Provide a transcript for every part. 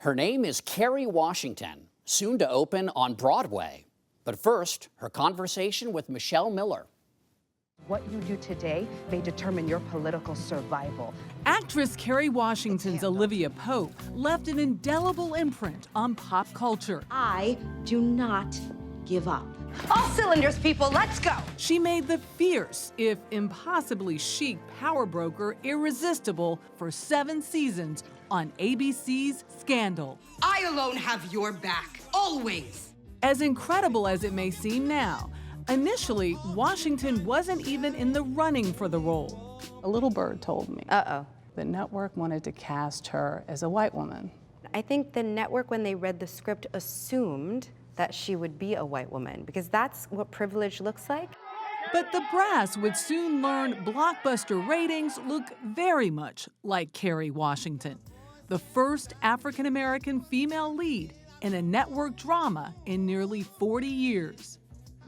Her name is Kerry Washington, soon to open on Broadway. But first, her conversation with Michelle Miller. What you do today may determine your political survival. Actress Kerry Washington's Olivia Pope left an indelible imprint on pop culture. I do not give up. All cylinders, people, let's go! She made the fierce, if impossibly chic, power broker irresistible for 7 seasons on ABC's Scandal. I alone have your back, always. As incredible as it may seem now, initially, Washington wasn't even in the running for the role. A little bird told me. Uh-oh. The network wanted to cast her as a white woman. I think the network, when they read the script, assumed that she would be a white woman, because that's what privilege looks like. But the brass would soon learn blockbuster ratings look very much like Kerry Washington, the first African-American female lead in a network drama in nearly 40 years.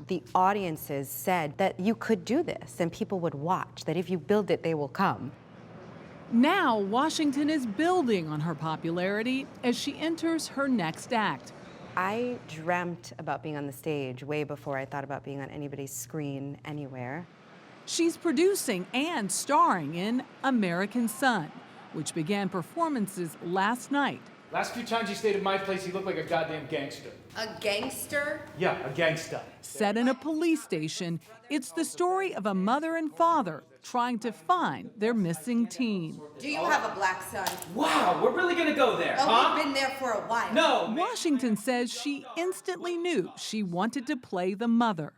The audiences said that you could do this and people would watch, that if you build it, they will come. Now, Washington is building on her popularity as she enters her next act. I dreamt about being on the stage way before I thought about being on anybody's screen anywhere. She's producing and starring in American Son, which began performances last night. Last few times he stayed at my place, he looked like a goddamn gangster. A gangster? Yeah, a gangster. Set in a police station, it's the story of a mother and father trying to find their missing teen. Do you have a black son? Wow, we're really gonna go there, huh? We've been there for a while. No! Washington says she instantly knew she wanted to play the mother.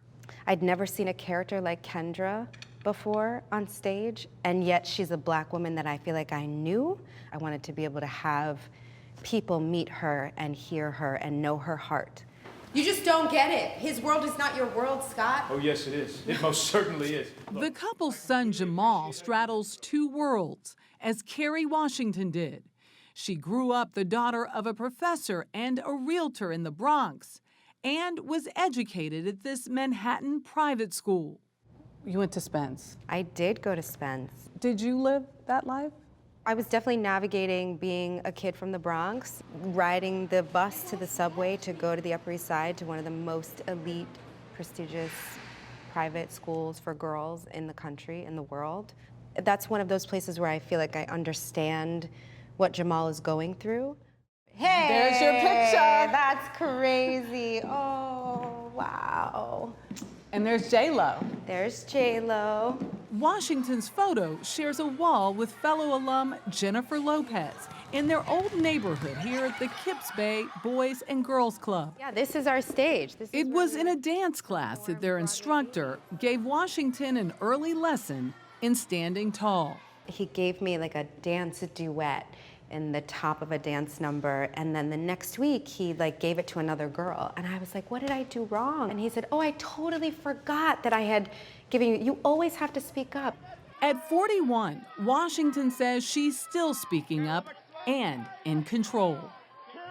I'd never seen a character like Kendra before on stage, and yet she's a black woman that I feel like I knew. I wanted to be able to have people meet her and hear her and know her heart. You just don't get it. His world is not your world, Scott. Oh, yes, it is. It most certainly is. The couple's son, Jamal, straddles 2 worlds, as Kerry Washington did. She grew up the daughter of a professor and a realtor in the Bronx, and was educated at this Manhattan private school. You went to Spence. I did go to Spence. Did you live that life? I was definitely navigating being a kid from the Bronx, riding the bus to the subway to go to the Upper East Side to one of the most elite, prestigious private schools for girls in the country, in the world. That's one of those places where I feel like I understand what Jamal is going through. Hey! There's your picture. That's crazy. Oh, wow. And there's J-Lo. There's J-Lo. Washington's photo shares a wall with fellow alum Jennifer Lopez in their old neighborhood here at the Kips Bay Boys and Girls Club. Yeah, this is our stage. It was in a dance class that their instructor gave Washington an early lesson in standing tall. He gave me like a dance duet in the top of a dance number, and then the next week he gave it to another girl, and I was like, what did I do wrong? And he said, oh, I totally forgot that I had given you always have to speak up. At 41, Washington says she's still speaking up and in control.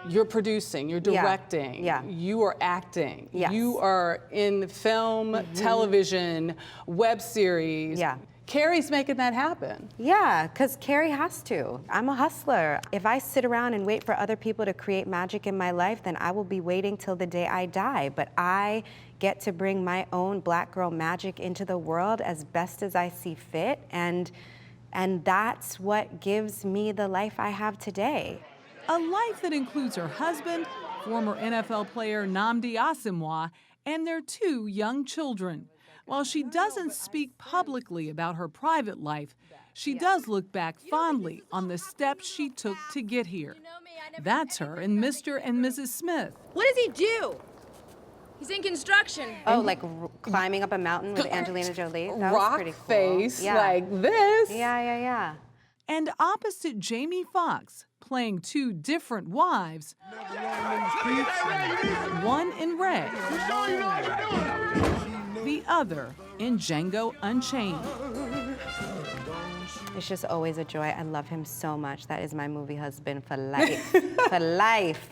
You're producing, you're directing, Yeah. You are acting, Yes. You are in film, television, web series. Yeah. Kerry's making that happen. Yeah, because Kerry has to. I'm a hustler. If I sit around and wait for other people to create magic in my life, then I will be waiting till the day I die. But I get to bring my own black girl magic into the world as best as I see fit, and that's what gives me the life I have today. A life that includes her husband, former NFL player Nnamdi Asomugha, and their 2 young children. While she doesn't speak publicly about her private life, she does look back fondly on the steps she took to get here. That's her in Mr. and Mrs. Smith. What does he do? He's in construction. Oh, like climbing up a mountain with Angelina Jolie? That was Rock pretty cool. face Yeah. like this. Yeah. And opposite Jamie Foxx, playing 2 different wives, one in Red, the other in Django Unchained. It's just always a joy. I love him so much. That is my movie husband for life. For life.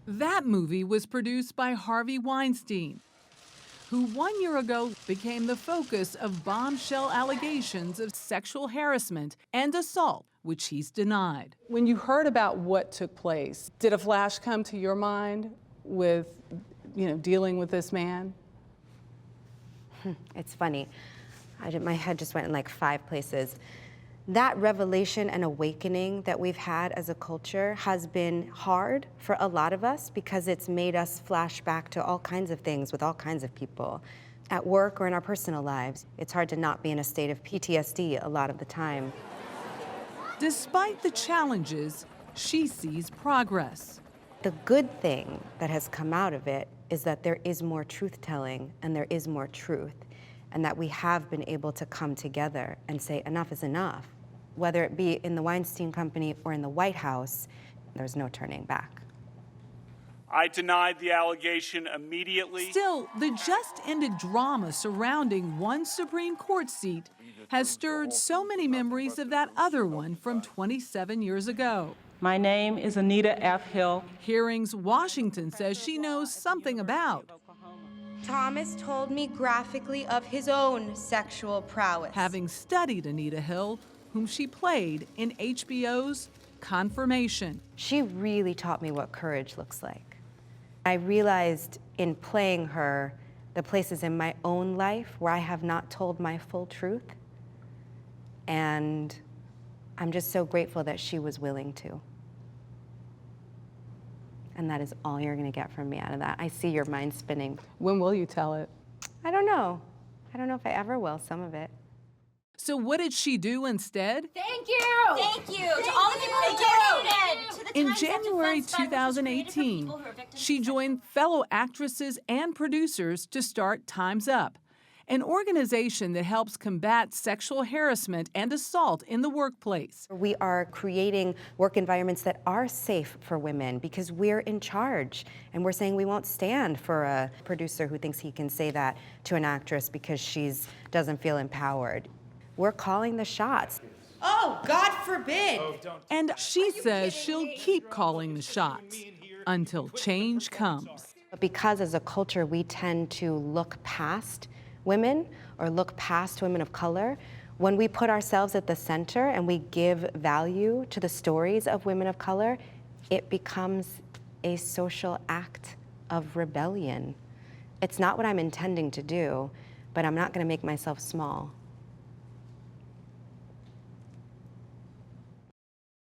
That movie was produced by Harvey Weinstein, who 1 year ago became the focus of bombshell allegations of sexual harassment and assault which he's denied. When you heard about what took place, did a flash come to your mind with, dealing with this man? It's funny. My head just went in like 5 places. That revelation and awakening that we've had as a culture has been hard for a lot of us because it's made us flash back to all kinds of things with all kinds of people at work or in our personal lives. It's hard to not be in a state of PTSD a lot of the time. Despite the challenges, she sees progress. The good thing that has come out of it is that there is more truth-telling and there is more truth, and that we have been able to come together and say enough is enough. Whether it be in the Weinstein Company or in the White House, there's no turning back. I denied the allegation immediately. Still, the just-ended drama surrounding one Supreme Court seat has stirred so many memories of that other one from 27 years ago. My name is Anita F. Hill. Hearings Washington says she knows something about. Thomas told me graphically of his own sexual prowess. Having studied Anita Hill, whom she played in HBO's Confirmation. She really taught me what courage looks like. I realized in playing her the places in my own life where I have not told my full truth. And I'm just so grateful that she was willing to. And that is all you're going to get from me out of that. I see your mind spinning. When will you tell it? I don't know. I don't know if I ever will, some of it. So what did she do instead? Thank you! Thank you to all the people who donated! In January 2018, she joined fellow actresses and producers to start Time's Up, an organization that helps combat sexual harassment and assault in the workplace. We are creating work environments that are safe for women because we're in charge. And we're saying we won't stand for a producer who thinks he can say that to an actress because she doesn't feel empowered. We're calling the shots. Oh, God forbid! And she says she'll keep calling the shots until change comes. Because as a culture, we tend to look past women or look past women of color. When we put ourselves at the center and we give value to the stories of women of color, it becomes a social act of rebellion. It's not what I'm intending to do, but I'm not going to make myself small.